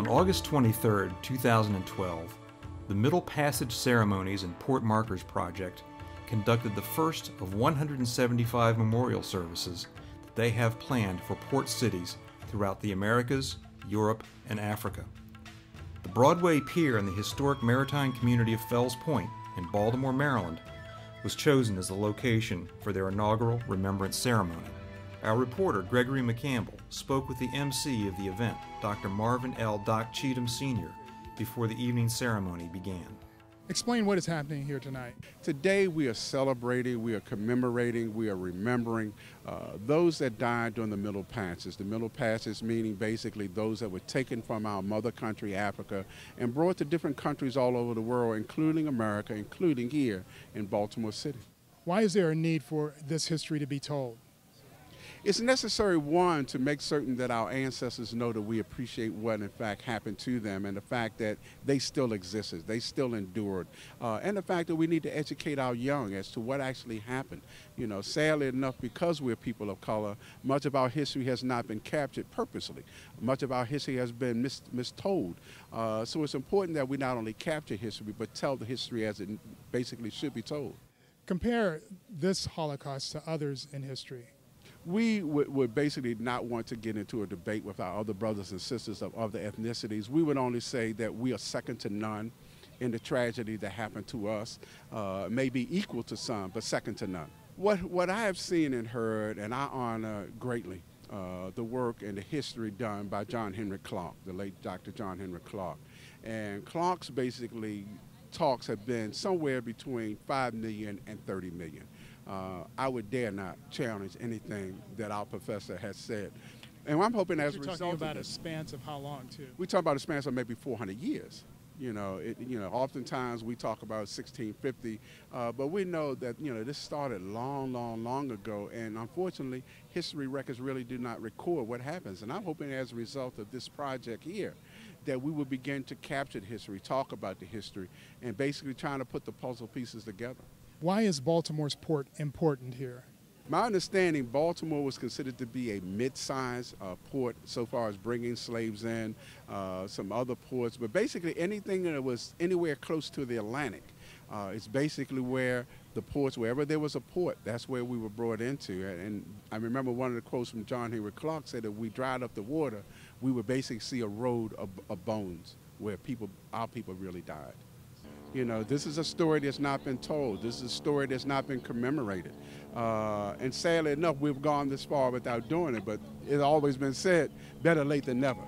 On August 23, 2012, the Middle Passage Ceremonies and Port Markers Project conducted the first of 175 memorial services that they have planned for port cities throughout the Americas, Europe, and Africa. The Broadway Pier in the historic maritime community of Fells Point in Baltimore, Maryland, was chosen as the location for their inaugural remembrance ceremony. Our reporter, Gregory McCampbell, spoke with the MC of the event, Dr. Marvin L. Doc Cheatham Sr., before the evening ceremony began. Explain what is happening here tonight. Today we are celebrating, we are commemorating, we are remembering those that died during the Middle Passage. The Middle Passage meaning basically those that were taken from our mother country, Africa, and brought to different countries all over the world, including America, including here in Baltimore City. Why is there a need for this history to be told? It's necessary, one, to make certain that our ancestors know that we appreciate what in fact happened to them and the fact that they still existed, they still endured, and the fact that we need to educate our young as to what actually happened. You know, sadly enough, because we're people of color, much of our history has not been captured purposely. Much of our history has been mistold. So it's important that we not only capture history, but tell the history as it basically should be told. Compare this Holocaust to others in history. We would basically not want to get into a debate with our other brothers and sisters of other ethnicities. We would only say that we are second to none in the tragedy that happened to us, maybe equal to some, but second to none. What I have seen and heard, and I honor greatly the work and the history done by John Henry Clark, the late Dr. John Henry Clark. And Clark's basically talks have been somewhere between 5 million and 30 million. I would dare not challenge anything that our professor has said. And I'm hoping as a result You're talking about a span of how long, too? We talk about a span of maybe 400 years. You know, oftentimes we talk about 1650, but we know that, this started long ago, and unfortunately, history records really do not record what happens. And I'm hoping as a result of this project here, that we will begin to capture the history, talk about the history, and basically trying to put the puzzle pieces together. Why is Baltimore's port important here? My understanding, Baltimore was considered to be a mid-sized port so far as bringing slaves in, some other ports, but basically anything that was anywhere close to the Atlantic is basically where the ports, wherever there was a port, that's where we were brought into. And I remember one of the quotes from John Henry Clark said that if we dried up the water, we would basically see a road of bones where our people really died. You know, this is a story that's not been told. This is a story that's not been commemorated. And sadly enough, we've gone this far without doing it, but it's always been said, better late than never.